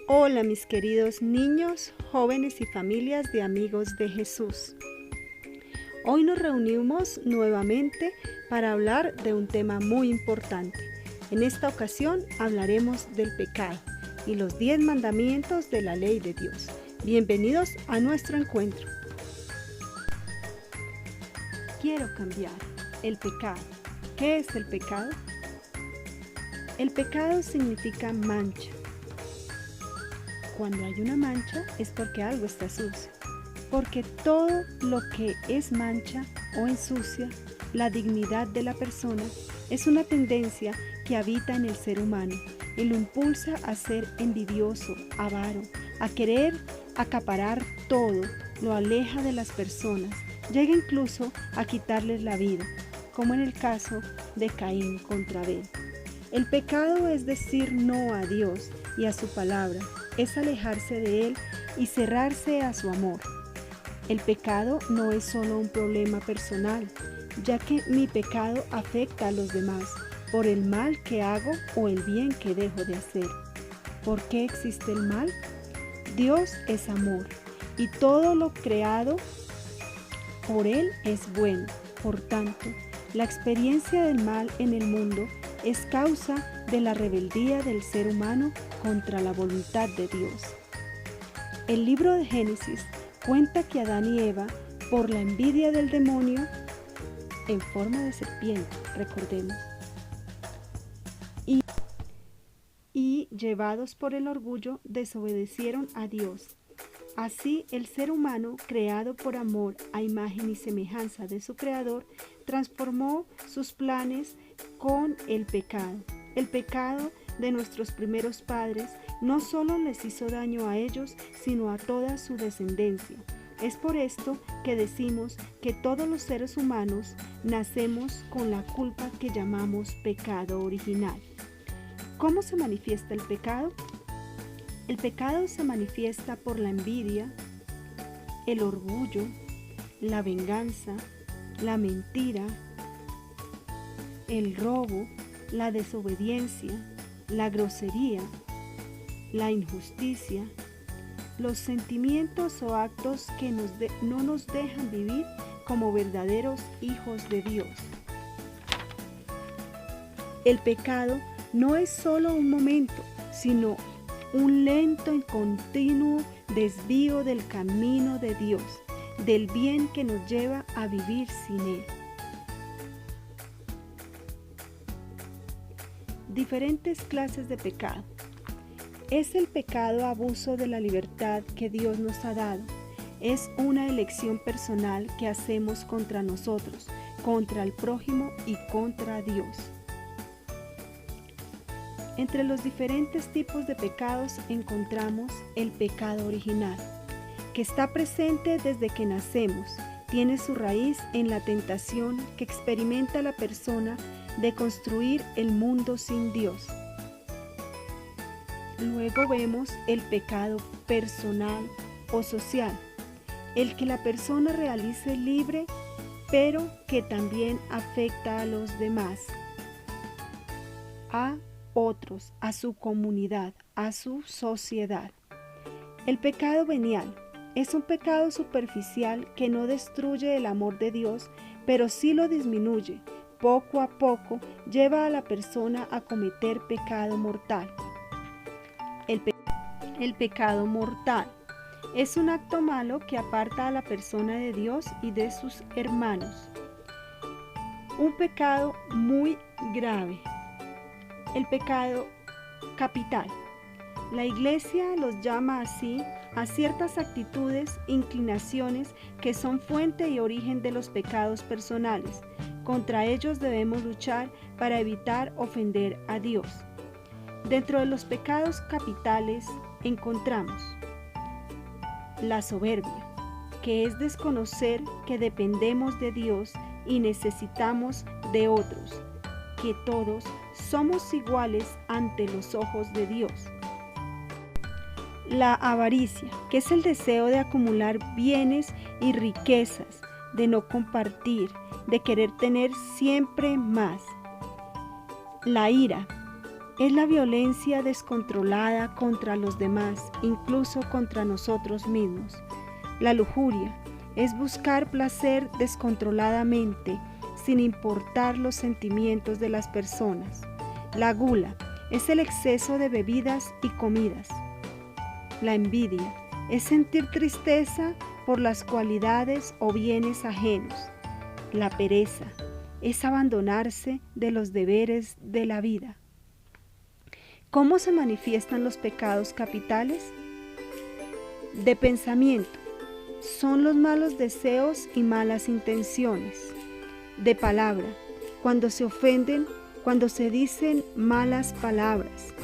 Hola mis queridos niños, jóvenes y familias de amigos de Jesús. Hoy nos reunimos nuevamente para hablar de un tema muy importante. En esta ocasión hablaremos del pecado y los 10 mandamientos de la ley de Dios. Bienvenidos a nuestro encuentro. Quiero cambiar el pecado. ¿Qué es el pecado? El pecado significa mancha. Cuando hay una mancha es porque algo está sucio, porque todo lo que es mancha o ensucia la dignidad de la persona es una tendencia que habita en el ser humano y lo impulsa a ser envidioso, avaro, a querer acaparar todo, lo aleja de las personas, llega incluso a quitarles la vida, como en el caso de Caín contra Abel. El pecado es decir no a Dios y a su palabra, es alejarse de Él y cerrarse a su amor. El pecado no es solo un problema personal, ya que mi pecado afecta a los demás por el mal que hago o el bien que dejo de hacer. ¿Por qué existe el mal? Dios es amor y todo lo creado por Él es bueno. Por tanto, la experiencia del mal en el mundo es causa de la rebeldía del ser humano contra la voluntad de Dios. El libro de Génesis cuenta que Adán y Eva, por la envidia del demonio, en forma de serpiente, recordemos, y llevados por el orgullo, desobedecieron a Dios. Así, el ser humano, creado por amor a imagen y semejanza de su Creador, transformó sus planes con el pecado. El pecado de nuestros primeros padres no solo les hizo daño a ellos, sino a toda su descendencia. Es por esto que decimos que todos los seres humanos nacemos con la culpa que llamamos pecado original. ¿Cómo se manifiesta el pecado? El pecado se manifiesta por la envidia, el orgullo, la venganza, la mentira, el robo, la desobediencia, la grosería, la injusticia, los sentimientos o actos que no nos dejan vivir como verdaderos hijos de Dios. El pecado no es solo un momento, sino un lento y continuo desvío del camino de Dios, del bien que nos lleva a vivir sin Él. Diferentes clases de pecado. Es el pecado abuso de la libertad que Dios nos ha dado. Es una elección personal que hacemos contra nosotros, contra el prójimo y contra Dios. Entre los diferentes tipos de pecados encontramos el pecado original, que está presente desde que nacemos. Tiene su raíz en la tentación que experimenta la persona de construir el mundo sin Dios. Luego vemos el pecado personal o social, el que la persona realice libre, pero que también afecta a los demás, a otros, a su comunidad, a su sociedad. El pecado venial es un pecado superficial que no destruye el amor de Dios, pero sí lo disminuye. Poco a poco lleva a la persona a cometer pecado mortal. El pecado mortal es un acto malo que aparta a la persona de Dios y de sus hermanos. Un pecado muy grave. El pecado capital. La Iglesia los llama así a ciertas actitudes, inclinaciones que son fuente y origen de los pecados personales. Contra ellos debemos luchar para evitar ofender a Dios. Dentro de los pecados capitales encontramos la soberbia, que es desconocer que dependemos de Dios y necesitamos de otros, que todos somos iguales ante los ojos de Dios. La avaricia, que es el deseo de acumular bienes y riquezas, de no compartir, de querer tener siempre más. La ira, es la violencia descontrolada contra los demás, incluso contra nosotros mismos. La lujuria es buscar placer descontroladamente, sin importar los sentimientos de las personas. La gula es el exceso de bebidas y comidas. La envidia es sentir tristeza por las cualidades o bienes ajenos. La pereza es abandonarse de los deberes de la vida. ¿Cómo se manifiestan los pecados capitales? De pensamiento, son los malos deseos y malas intenciones. De palabra, cuando se ofenden, cuando se dicen malas palabras.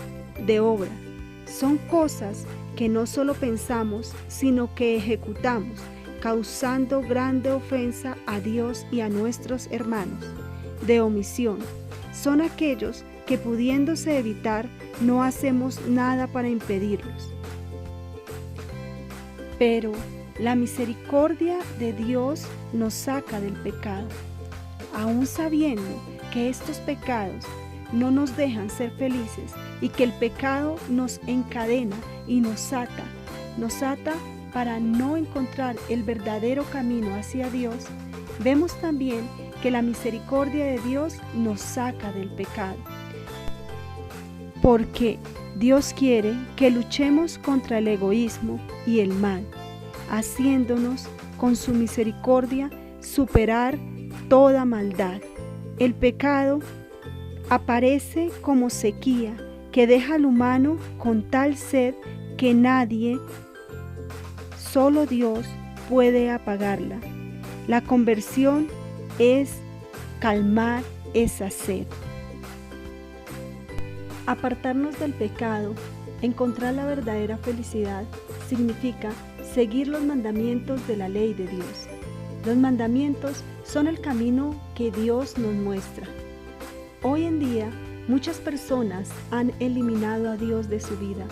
De obra, son cosas que no solo pensamos, sino que ejecutamos, causando grande ofensa a Dios y a nuestros hermanos. De omisión, son aquellos que pudiéndose evitar, no hacemos nada para impedirlos. Pero la misericordia de Dios nos saca del pecado, aún sabiendo que estos pecados no nos dejan ser felices y que el pecado nos encadena y nos ata para no encontrar el verdadero camino hacia Dios. Vemos también que la misericordia de Dios nos saca del pecado, porque Dios quiere que luchemos contra el egoísmo y el mal, haciéndonos con su misericordia superar toda maldad. El pecado aparece como sequía que deja al humano con tal sed que nadie, solo Dios, puede apagarla. La conversión es calmar esa sed. Apartarnos del pecado, encontrar la verdadera felicidad, significa seguir los mandamientos de la ley de Dios. Los mandamientos son el camino que Dios nos muestra. Hoy en día, muchas personas han eliminado a Dios de su vida,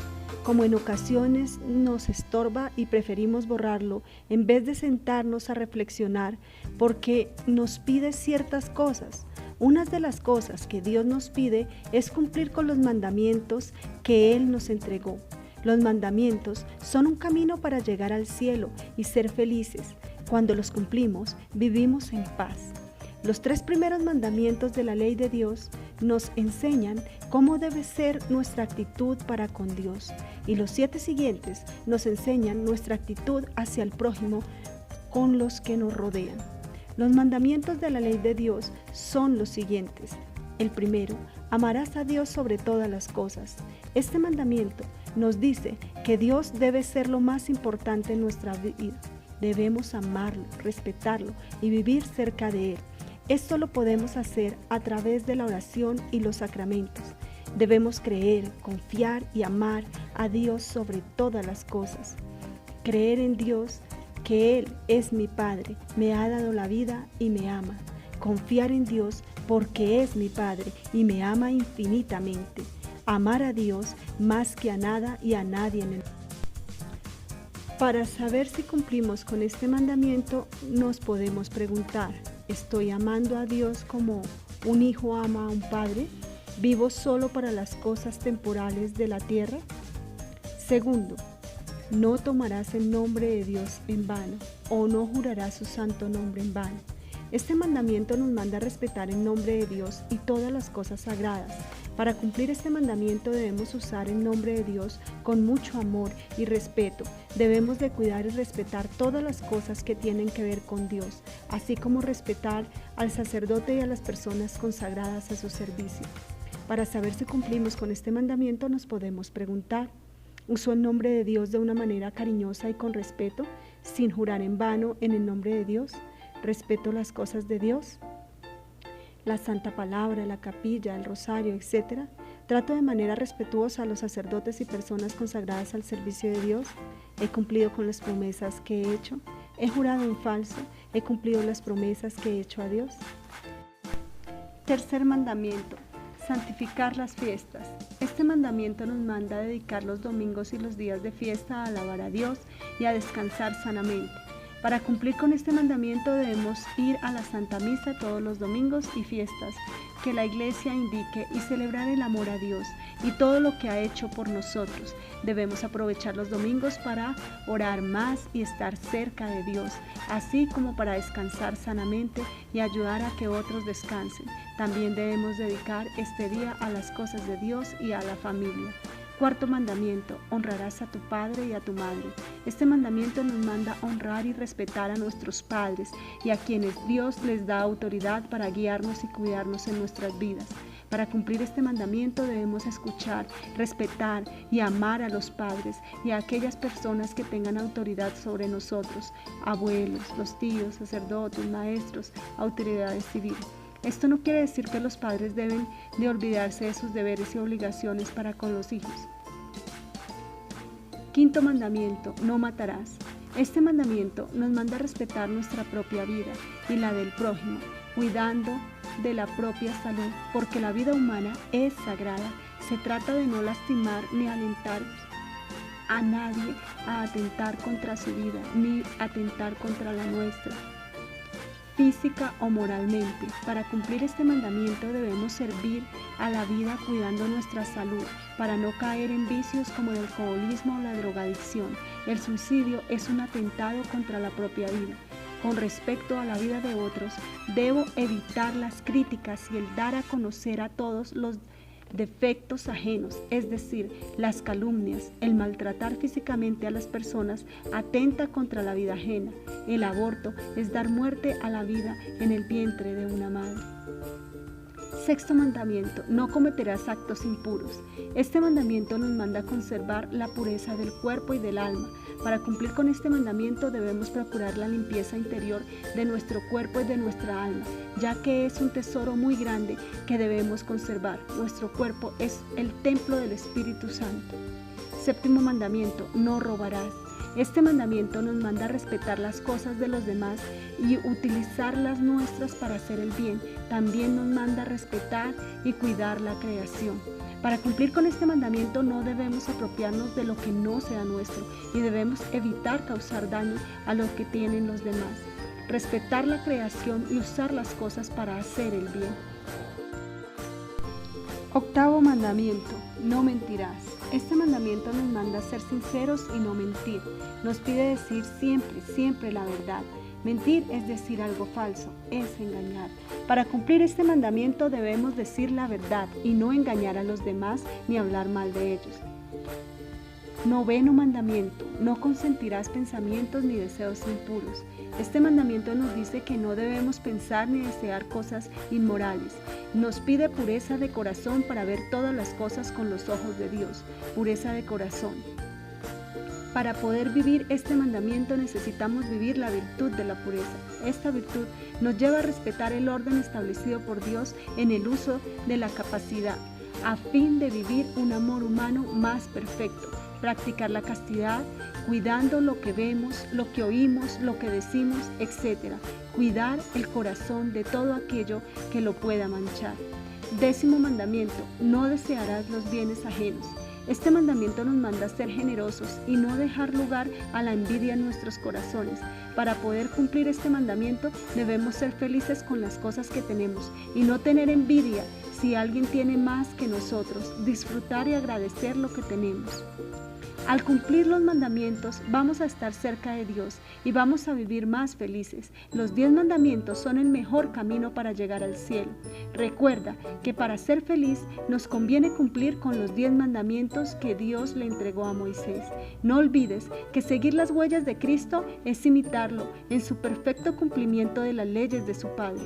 como en ocasiones nos estorba y preferimos borrarlo en vez de sentarnos a reflexionar porque nos pide ciertas cosas. Una de las cosas que Dios nos pide es cumplir con los mandamientos que Él nos entregó. Los mandamientos son un camino para llegar al cielo y ser felices. Cuando los cumplimos, vivimos en paz. Los 3 primeros mandamientos de la ley de Dios nos enseñan cómo debe ser nuestra actitud para con Dios, y los 7 siguientes nos enseñan nuestra actitud hacia el prójimo con los que nos rodean. Los mandamientos de la ley de Dios son los siguientes. El primero, amarás a Dios sobre todas las cosas. Este mandamiento nos dice que Dios debe ser lo más importante en nuestra vida. Debemos amarlo, respetarlo y vivir cerca de Él. Esto lo podemos hacer a través de la oración y los sacramentos. Debemos creer, confiar y amar a Dios sobre todas las cosas. Creer en Dios, que Él es mi Padre, me ha dado la vida y me ama. Confiar en Dios porque es mi Padre y me ama infinitamente. Amar a Dios más que a nada y a nadie en el mundo. Para saber si cumplimos con este mandamiento, nos podemos preguntar: ¿estoy amando a Dios como un hijo ama a un padre? ¿Vivo solo para las cosas temporales de la tierra? Segundo, no tomarás el nombre de Dios en vano, o no jurarás su santo nombre en vano. Este mandamiento nos manda a respetar el nombre de Dios y todas las cosas sagradas. Para cumplir este mandamiento debemos usar el nombre de Dios con mucho amor y respeto. Debemos de cuidar y respetar todas las cosas que tienen que ver con Dios, así como respetar al sacerdote y a las personas consagradas a su servicio. Para saber si cumplimos con este mandamiento nos podemos preguntar: ¿uso el nombre de Dios de una manera cariñosa y con respeto, sin jurar en vano en el nombre de Dios? ¿Respeto las cosas de Dios? La Santa Palabra, la capilla, el rosario, etc. ¿Trato de manera respetuosa a los sacerdotes y personas consagradas al servicio de Dios? ¿He cumplido con las promesas que he hecho? ¿He jurado en falso? ¿He cumplido las promesas que he hecho a Dios? Tercer mandamiento: santificar las fiestas. Este mandamiento nos manda a dedicar los domingos y los días de fiesta a alabar a Dios y a descansar sanamente. Para cumplir con este mandamiento debemos ir a la Santa Misa todos los domingos y fiestas que la Iglesia indique y celebrar el amor a Dios y todo lo que ha hecho por nosotros. Debemos aprovechar los domingos para orar más y estar cerca de Dios, así como para descansar sanamente y ayudar a que otros descansen. También debemos dedicar este día a las cosas de Dios y a la familia. Cuarto mandamiento, honrarás a tu padre y a tu madre. Este mandamiento nos manda honrar y respetar a nuestros padres y a quienes Dios les da autoridad para guiarnos y cuidarnos en nuestras vidas. Para cumplir este mandamiento debemos escuchar, respetar y amar a los padres y a aquellas personas que tengan autoridad sobre nosotros, abuelos, los tíos, sacerdotes, maestros, autoridades civiles. Esto no quiere decir que los padres deben de olvidarse de sus deberes y obligaciones para con los hijos. Quinto mandamiento, no matarás. Este mandamiento nos manda a respetar nuestra propia vida y la del prójimo, cuidando de la propia salud, porque la vida humana es sagrada. Se trata de no lastimar ni alentar a nadie a atentar contra su vida, ni atentar contra la nuestra, física o moralmente. Para cumplir este mandamiento debemos servir a la vida cuidando nuestra salud, para no caer en vicios como el alcoholismo o la drogadicción. El suicidio es un atentado contra la propia vida. Con respecto a la vida de otros, debo evitar las críticas y el dar a conocer a todos los defectos ajenos, es decir, las calumnias. El maltratar físicamente a las personas atenta contra la vida ajena. El aborto es dar muerte a la vida en el vientre de una madre. Sexto mandamiento, no cometerás actos impuros. Este mandamiento nos manda a conservar la pureza del cuerpo y del alma. Para cumplir con este mandamiento debemos procurar la limpieza interior de nuestro cuerpo y de nuestra alma, ya que es un tesoro muy grande que debemos conservar. Nuestro cuerpo es el templo del Espíritu Santo. Séptimo mandamiento, no robarás. Este mandamiento nos manda a respetar las cosas de los demás y utilizar las nuestras para hacer el bien. También nos manda a respetar y cuidar la creación. Para cumplir con este mandamiento no debemos apropiarnos de lo que no sea nuestro y debemos evitar causar daño a lo que tienen los demás. Respetar la creación y usar las cosas para hacer el bien. Octavo mandamiento, no mentirás. Este mandamiento nos manda a ser sinceros y no mentir. Nos pide decir siempre la verdad. Mentir es decir algo falso, es engañar. Para cumplir este mandamiento debemos decir la verdad y no engañar a los demás ni hablar mal de ellos. Noveno mandamiento, no consentirás pensamientos ni deseos impuros. Este mandamiento nos dice que no debemos pensar ni desear cosas inmorales. Nos pide pureza de corazón para ver todas las cosas con los ojos de Dios, pureza de corazón. Para poder vivir este mandamiento necesitamos vivir la virtud de la pureza. Esta virtud nos lleva a respetar el orden establecido por Dios en el uso de la capacidad, a fin de vivir un amor humano más perfecto, practicar la castidad, cuidando lo que vemos, lo que oímos, lo que decimos, etc. Cuidar el corazón de todo aquello que lo pueda manchar. Décimo mandamiento, no desearás los bienes ajenos. Este mandamiento nos manda a ser generosos y no dejar lugar a la envidia en nuestros corazones. Para poder cumplir este mandamiento debemos ser felices con las cosas que tenemos y no tener envidia si alguien tiene más que nosotros, disfrutar y agradecer lo que tenemos. Al cumplir los mandamientos vamos a estar cerca de Dios y vamos a vivir más felices. Los 10 mandamientos son el mejor camino para llegar al cielo. Recuerda que para ser feliz nos conviene cumplir con los 10 mandamientos que Dios le entregó a Moisés. No olvides que seguir las huellas de Cristo es imitarlo en su perfecto cumplimiento de las leyes de su Padre.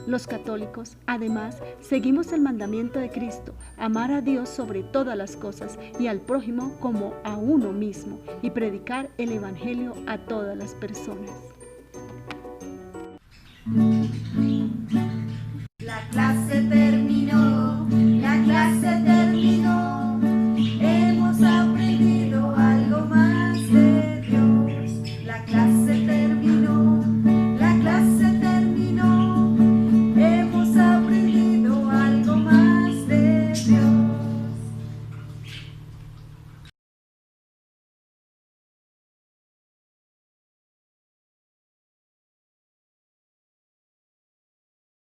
Los católicos, además, seguimos el mandamiento de Cristo, amar a Dios sobre todas las cosas y al prójimo como a uno mismo, y predicar el Evangelio a todas las personas. La clase